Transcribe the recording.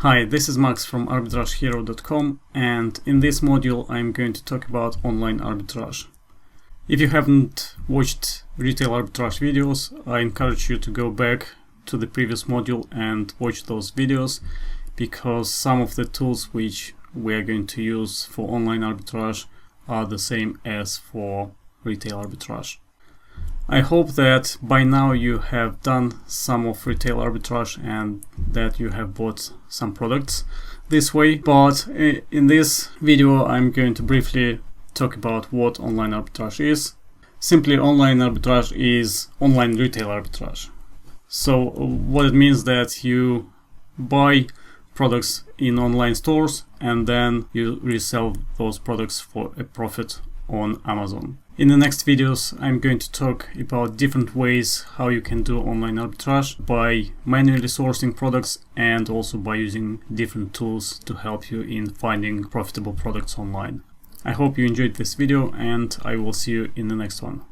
Hi, this is Max from arbitragehero.com, and in this module I'm going to talk about online arbitrage. If you haven't watched retail arbitrage videos, I encourage you to go back to the previous module and watch those videos, because some of the tools which we are going to use for online arbitrage are the same as for retail arbitrage. I hope that by now you have done some of retail arbitrage and that you have bought some products this way, but in this video I'm going to briefly talk about what online arbitrage is. Simply, online arbitrage is online retail arbitrage. So what it means that you buy products in online stores and then you resell those products for a profit on Amazon. In the next videos I'm going to talk about different ways how you can do online arbitrage by manually sourcing products and also by using different tools to help you in finding profitable products online. I hope you enjoyed this video and I will see you in the next one.